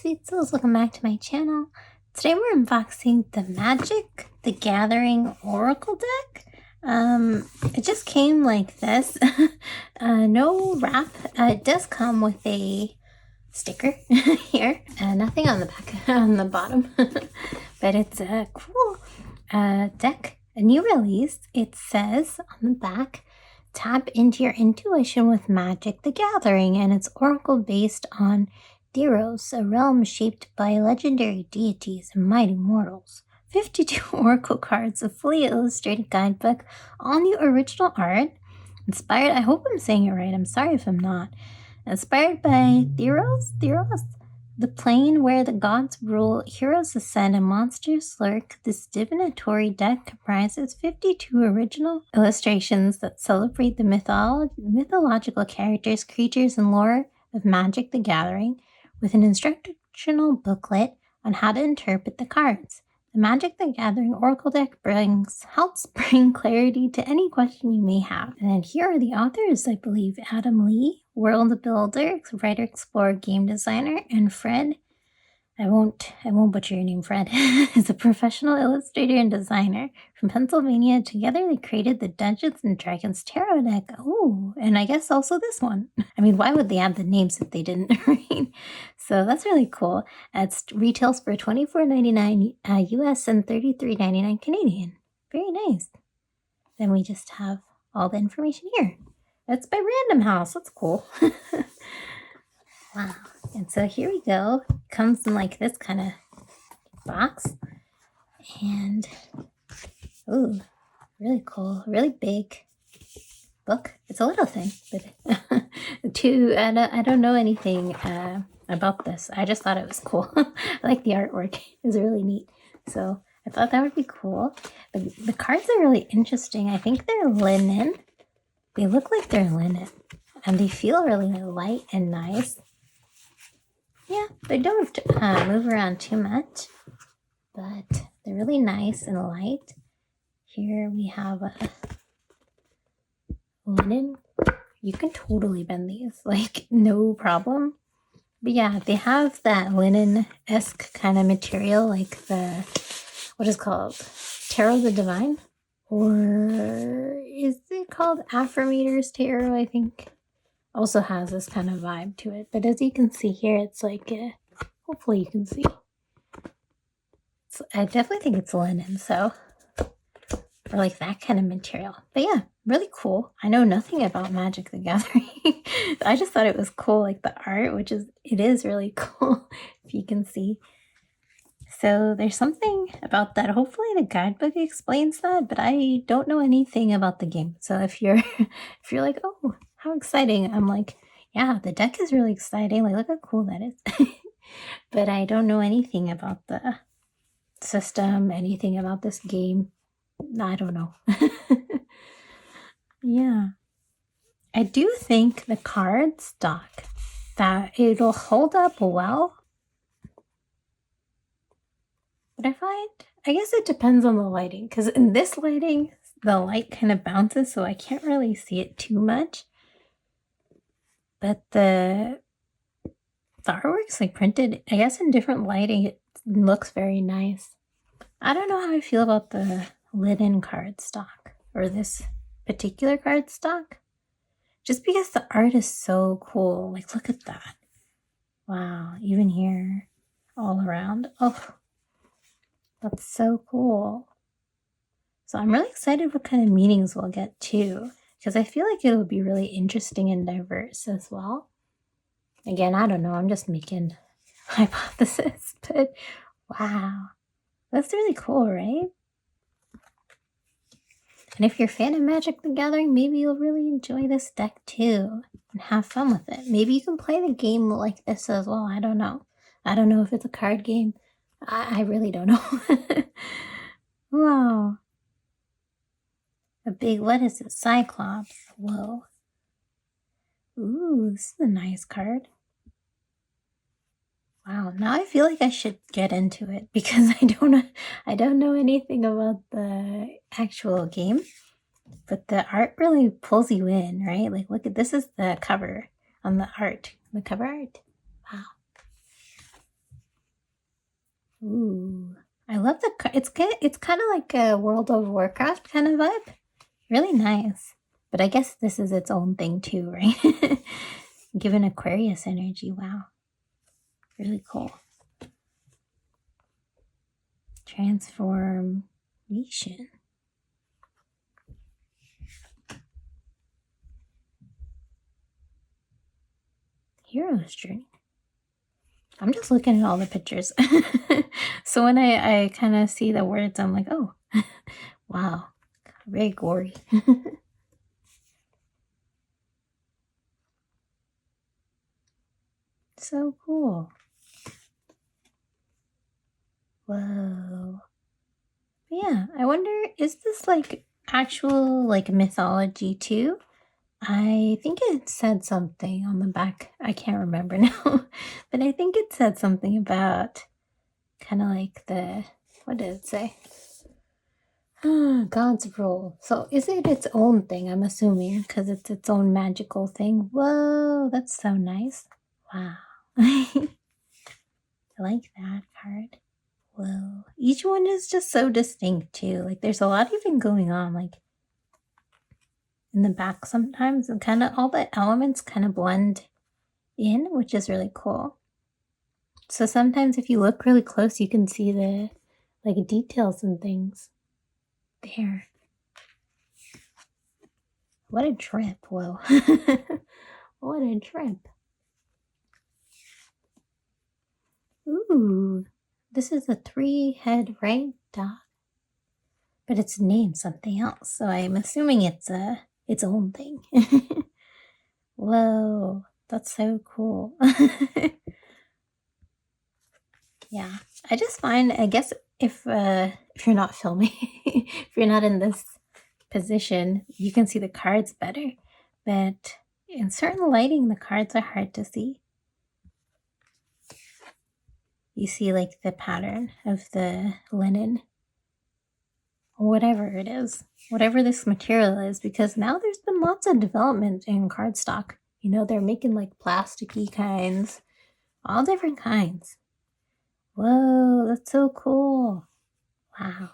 sweet souls, welcome back to my channel. Today we're unboxing the Magic the Gathering Oracle deck. It just came like this. No wrap. It does come with a sticker here. Nothing on the back, on the bottom. But it's a cool deck. A new release. It says on the back, tap into your intuition with Magic the Gathering, and it's Oracle based on Theros, a realm shaped by legendary deities and mighty mortals. 52 Oracle cards, a fully illustrated guidebook, all new original art, inspired, I hope I'm saying it right, I'm sorry if I'm not, inspired by Theros, the plane where the gods rule, heroes ascend, and monsters lurk. This divinatory deck comprises 52 original illustrations that celebrate the mythological characters, creatures, and lore of Magic the Gathering, with an instructional booklet on how to interpret the cards. The Magic the Gathering Oracle deck helps bring clarity to any question you may have. And then here are the authors, I believe: Adam Lee, world builder, writer, explorer, game designer, and Fred. I won't butcher your name, Fred. Is a professional illustrator and designer from Pennsylvania. Together they created the Dungeons and Dragons Tarot deck. Oh, and I guess also this one. I mean, why would they have the names if they didn't, right? So that's really cool. It retails for $24.99 US and $33.99 Canadian. Very nice. Then we just have all the information here. That's by Random House. That's cool. Wow. And so here we go. Comes in like this kind of box. And, ooh, really cool. Really big book. It's a little thing, but I don't know anything about this. I just thought it was cool. I like the artwork. It's really neat. So I thought that would be cool. The cards are really interesting. I think they're linen. They look like they're linen. And they feel really light and nice. Yeah, they don't move around too much, but they're really nice and light. Here we have a linen. You can totally bend these, like, no problem. But yeah, they have that linen-esque kind of material, like the, what is it called? Tarot the Divine? Or is it called Affirmators Tarot, I think? Also has this kind of vibe to it. But as you can see here, it's like, hopefully you can see. I definitely think it's linen, so, or like that kind of material. But yeah, really cool. I know nothing about Magic the Gathering. I just thought it was cool, like the art, it is really cool, if you can see. So there's something about that. Hopefully the guidebook explains that, but I don't know anything about the game. So if you're like, oh, how exciting, I'm like, yeah, the deck is really exciting. Like, look how cool that is. But I don't know anything about the system, anything about this game. I don't know. Yeah. I do think the cardstock, that it'll hold up well. But I guess it depends on the lighting, because in this lighting, the light kind of bounces, so I can't really see it too much. But the artwork's like printed, I guess, in different lighting. It looks very nice. I don't know how I feel about the linen cardstock, or this particular cardstock. Just because the art is so cool. Like, look at that. Wow, even here, all around. Oh, that's so cool. So I'm really excited what kind of meanings we'll get too, because I feel like it'll be really interesting and diverse as well. Again, I don't know, I'm just making hypothesis, but wow, that's really cool, right? And if you're a fan of Magic the Gathering, maybe you'll really enjoy this deck too and have fun with it. Maybe you can play the game like this as well. I don't know. I don't know if it's a card game. I really don't know. Wow. A big, what is it? Cyclops. Whoa. Ooh, this is a nice card. Wow, now I feel like I should get into it because I don't know anything about the actual game. But the art really pulls you in, right? Like, look at, this is the cover on the art. The cover art. Wow. love it's kind of like a World of Warcraft kind of vibe. Really nice. But I guess this is its own thing too, right? Given Aquarius energy. Wow. Really cool. Transformation. Hero's Journey. I'm just looking at all the pictures. So when I kind of see the words, I'm like, oh, wow. Very gory. So cool. Whoa. Yeah, I wonder, is this like actual like mythology too? I think it said something on the back. I can't remember now. But I think it said something about kind of like what did it say? God's role. So is it its own thing, I'm assuming, because it's its own magical thing. Whoa, that's so nice. Wow. I like that card. Whoa. Each one is just so distinct too. Like there's a lot even going on, like in the back sometimes, and kind of all the elements kind of blend in, which is really cool. So sometimes if you look really close, you can see the like details and things there. What a trip. Whoa. What a trip. Ooh, this is a 3-head right dog, but it's named something else, so I'm assuming it's its own thing. Whoa, that's so cool. Yeah, I just find, I guess if you're not filming, if you're not in this position, you can see the cards better, but in certain lighting, the cards are hard to see. You see like the pattern of the linen, or whatever it is, whatever this material is, because now there's been lots of development in cardstock. You know, they're making like plasticky kinds, all different kinds. Whoa, that's so cool. Wow.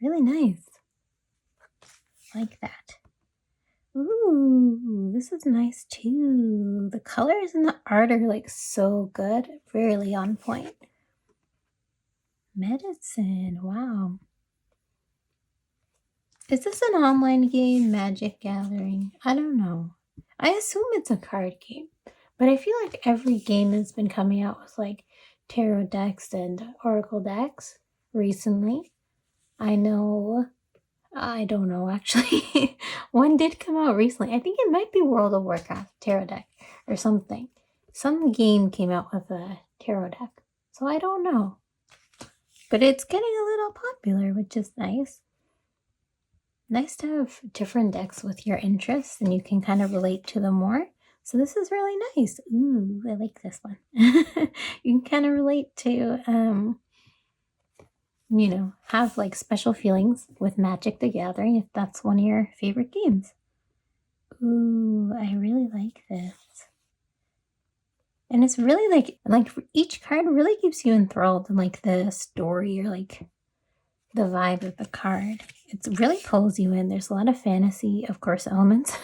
Really nice. Like that. Ooh, this is nice too. The colors and the art are like so good. Really on point. Medicine. Wow. Is this an online game? Magic Gathering? I don't know. I assume it's a card game. But I feel like every game has been coming out with like tarot decks and oracle decks recently. I don't know actually. One did come out recently. I think it might be World of Warcraft tarot deck or something. Some game came out with a tarot deck. So I don't know. But it's getting a little popular, which is nice. Nice to have different decks with your interests and you can kind of relate to them more. So this is really nice. Ooh, I like this one. You can kind of relate to, you know, have like special feelings with Magic the Gathering if that's one of your favorite games. Ooh, I really like this. And it's really like each card really keeps you enthralled in like the story or like the vibe of the card. It really pulls you in. There's a lot of fantasy, of course, elements.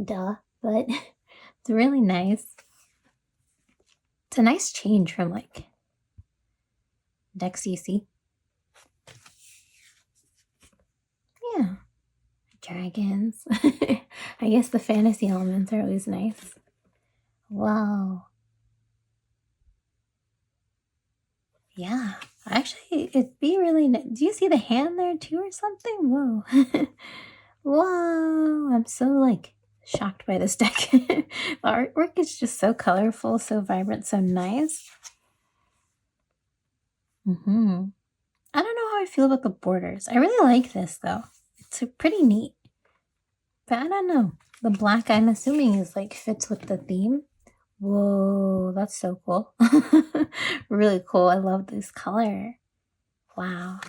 Duh, but it's really nice. It's a nice change from like decks you see. Yeah. Dragons. I guess the fantasy elements are always nice. Wow. Yeah. Actually, it'd be really nice. Do you see the hand there too or something? Whoa. Whoa. I'm so like shocked by this deck. The artwork is just so colorful, so vibrant, so nice. I don't know how I feel about the borders. I really like this though. It's pretty neat. But I don't know. The black, I'm assuming, is like fits with the theme. Whoa, that's so cool. Really cool. I love this color. Wow.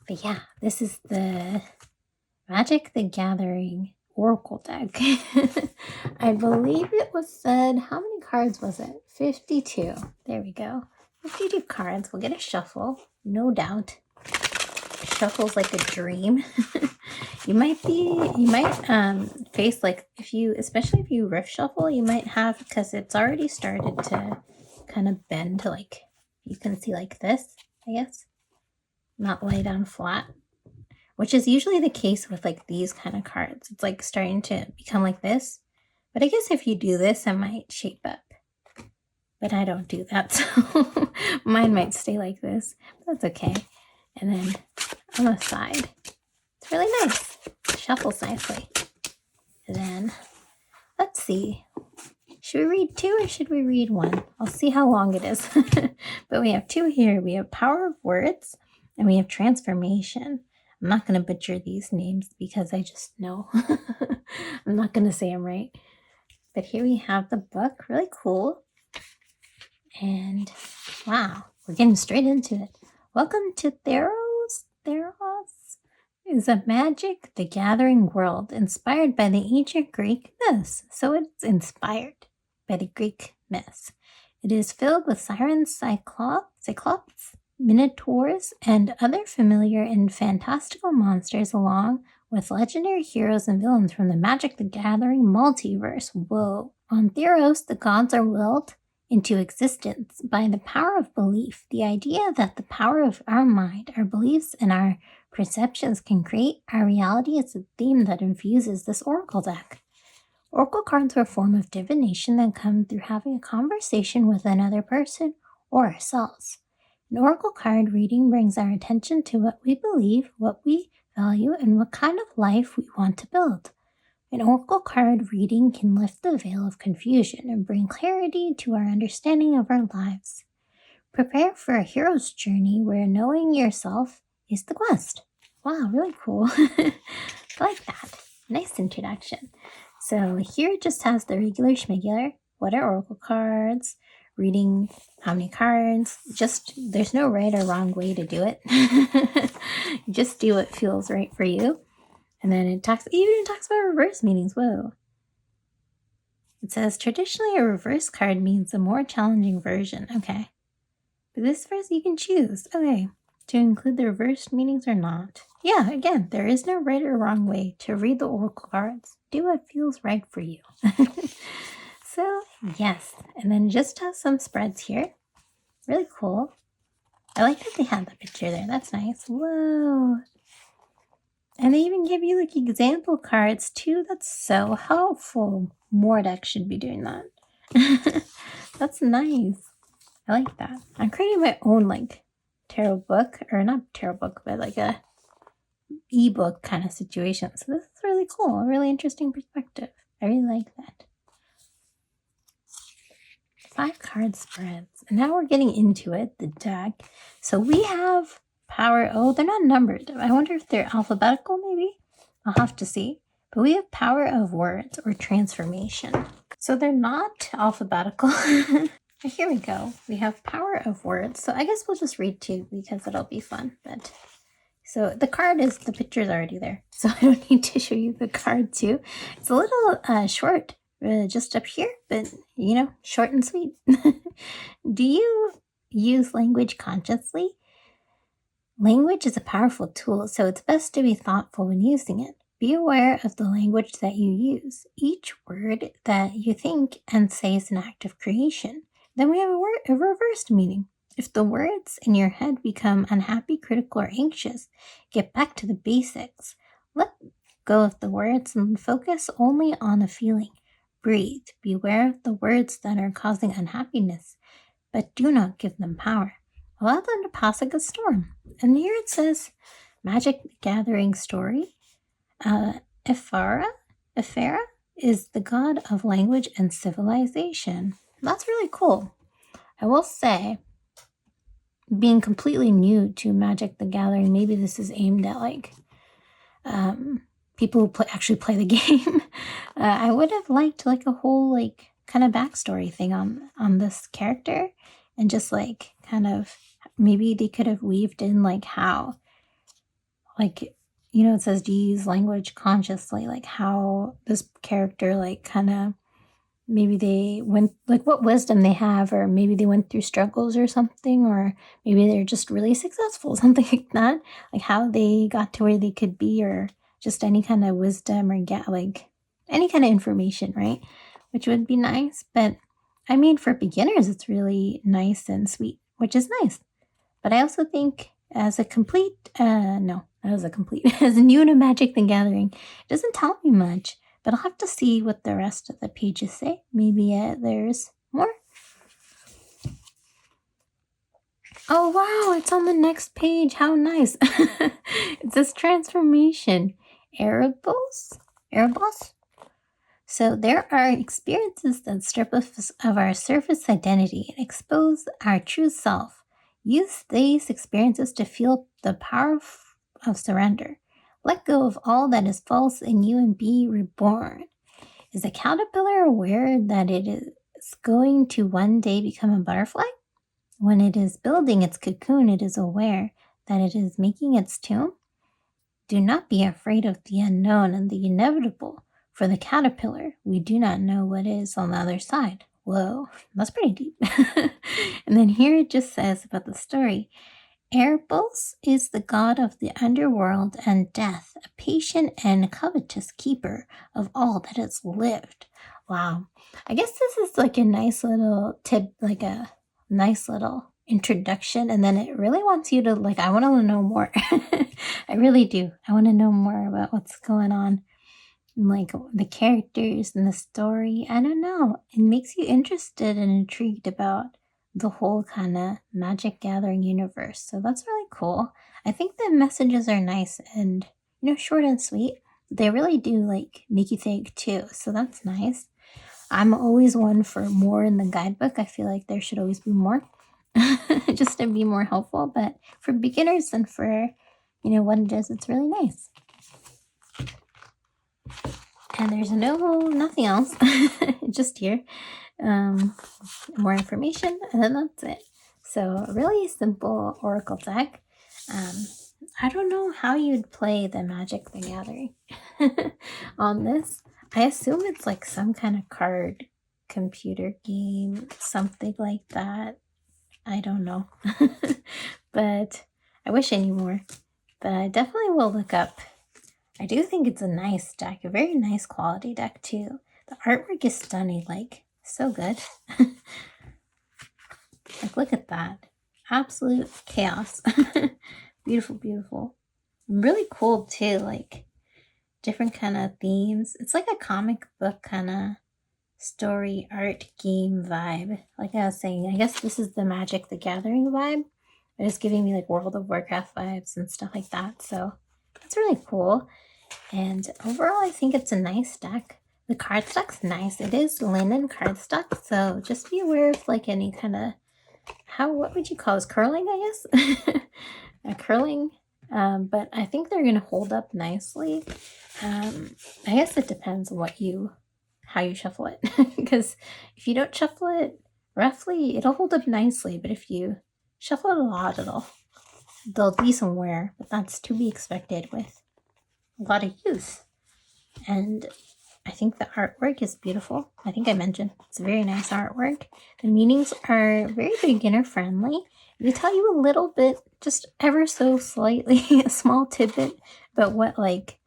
But yeah, this is the Magic the Gathering Oracle deck. I believe it was said, how many cards was it? 52. There we go. If you do cards, we'll get a shuffle, no doubt. Shuffle's like a dream. you might face like especially if you riff shuffle, you might have, because it's already started to kind of bend to like, you can see like this, I guess, not lay down flat, which is usually the case with like these kind of cards. It's like starting to become like this, but I guess if you do this, it might shape up. But I don't do that, so mine might stay like this. That's okay. And then on the side, it's really nice. It shuffles nicely. And then, let's see. Should we read 2 or should we read 1? I'll see how long it is. But we have 2 here. We have Power of Words and we have Transformation. I'm not going to butcher these names because I just know. I'm not going to say them right. But here we have the book. Really cool. And wow, we're getting straight into it. Welcome to Theros. Theros is a magic, the gathering world, inspired by the ancient Greek myths. So it's inspired by the Greek myths. It is filled with sirens, cyclops, minotaurs, and other familiar and fantastical monsters, along with legendary heroes and villains from the Magic the Gathering multiverse. Whoa. On Theros, the gods are willed into existence by the power of belief. The idea that the power of our mind, our beliefs, and our perceptions can create our reality is a theme that infuses this oracle deck. Oracle cards are a form of divination that come through having a conversation with another person or ourselves. An oracle card reading brings our attention to what we believe, what we value, and what kind of life we want to build. An oracle card reading can lift the veil of confusion and bring clarity to our understanding of our lives. Prepare for a hero's journey where knowing yourself is the quest. Wow, really cool. I like that. Nice introduction. So here it just has the regular schmegular. What are oracle cards? Reading how many cards. There's no right or wrong way to do it. Just do what feels right for you. And then it talks about reverse meanings. Whoa. It says, traditionally a reverse card means a more challenging version. Okay. But this verse you can choose. Okay. To include the reversed meanings or not. Yeah, again, there is no right or wrong way to read the oracle cards. Do what feels right for you. So, yes. And then just have some spreads here. Really cool. I like that they have the picture there. That's nice. Whoa. And they even give you like example cards too. That's so helpful. More decks should be doing that. That's nice. I like that. I'm creating my own like tarot book, or not tarot book, but like a ebook kind of situation. So this is really cool. A really interesting perspective. I really like that. 5 card spreads. And now we're getting into it, the deck. So we have power. Oh, they're not numbered. I wonder if they're alphabetical maybe. I'll have to see. But we have power of words or transformation. So they're not alphabetical. Here we go. We have power of words. So I guess we'll just read 2 because it'll be fun. But so the card is, the picture's already there. So I don't need to show you the card too. It's a little short just up here, but you know, short and sweet. Do you use language consciously? Language is a powerful tool, so it's best to be thoughtful when using it. Be aware of the language that you use. Each word that you think and say is an act of creation. Then we have a reversed meaning. If the words in your head become unhappy, critical, or anxious, get back to the basics. Let go of the words and focus only on the feeling. Breathe. Beware of the words that are causing unhappiness, but do not give them power. Allow them to pass like a storm. And here it says, Magic the Gathering story. Ephara is the god of language and civilization. That's really cool. I will say, being completely new to Magic the Gathering, maybe this is aimed at like people who actually play the game. I would have liked like a whole like kind of backstory thing on this character, and just like kind of maybe they could have weaved in like how, like, you know, it says do you use language consciously, like how this character like kind of maybe they went, like what wisdom they have, or maybe they went through struggles or something, or maybe they're just really successful, something like that, like how they got to where they could be, or just any kind of wisdom or get like any kind of information, right? Which would be nice. But I mean, for beginners, it's really nice and sweet, which is nice. But I also think as a complete, no, not as a complete, as new to Magic the Gathering, it doesn't tell me much. But I'll have to see what the rest of the pages say. Maybe there's more. Oh, wow, it's on the next page. How nice. It says transformation. Erebos? Erebos? So there are experiences that strip us of our surface identity and expose our true self. Use these experiences to feel the power of surrender. Let go of all that is false in you and be reborn. Is the caterpillar aware that it is going to one day become a butterfly? When it is building its cocoon, it is aware that it is making its tomb. Do not be afraid of the unknown and the inevitable. For the caterpillar, we do not know what is on the other side. Whoa, that's pretty deep. And then here it just says about the story. Erebos is the god of the underworld and death, a patient and covetous keeper of all that has lived. Wow. I guess this is like a nice little tip, like a nice little introduction, and then it really wants you to, like, I want to know more. I really do. I want to know more about what's going on, like the characters and the story. I don't know. It makes you interested and intrigued about the whole kind of Magic Gathering universe. So that's really cool. I think the messages are nice and, short and sweet. They really do like make you think too. So that's nice. I'm always one for more in the guidebook. I feel like there should always be more just to be more helpful. But for beginners and for, what it is, it's really nice. And there's nothing else, just here. More information, and then that's it. So a really simple Oracle deck. I don't know how you'd play the Magic the Gathering on this. I assume it's like some kind of card computer game, something like that. I don't know. But I wish I knew more. But I definitely will look up. I do think it's a nice deck, a very nice quality deck too. The artwork is stunning, like so good. Like look at that. Absolute chaos. Beautiful, beautiful. Really cool too, like different kind of themes. It's like a comic book kind of story art game vibe. Like I was saying, I guess this is the Magic the Gathering vibe. It's giving me like World of Warcraft vibes and stuff like that. So it's really cool. And overall, I think it's a nice deck. The cardstock's nice. It is linen cardstock, so just be aware of like any kind of, what would you call this? Curling, I guess? A curling. But I think they're going to hold up nicely. I guess it depends on how you shuffle it. Because if you don't shuffle it roughly, it'll hold up nicely. But if you shuffle it a lot, there'll be some wear. But that's to be expected with a lot of use. And I think the artwork is beautiful. I think I mentioned it's very nice artwork. The meanings are very beginner friendly. They tell you a little bit, just ever so slightly, a small tidbit about what like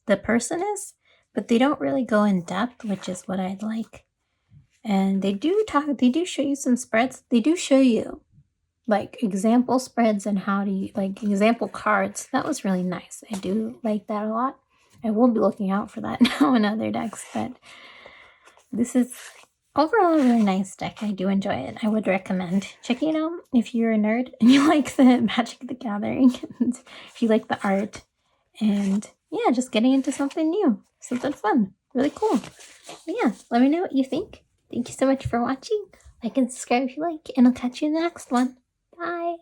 the person is, but they don't really go in depth, which is what I like. And they do show you some spreads. They do show you like example spreads and how to like example cards. That was really nice. I do like that a lot. I will be looking out for that now in other decks, but this is overall a really nice deck. I do enjoy it. I would recommend checking it out if you're a nerd and you like the Magic the Gathering, and if you like the art, and yeah, just getting into something new, something fun, really cool. But yeah, let me know what you think. Thank you so much for watching. Like and subscribe if you like, and I'll catch you in the next one. Bye.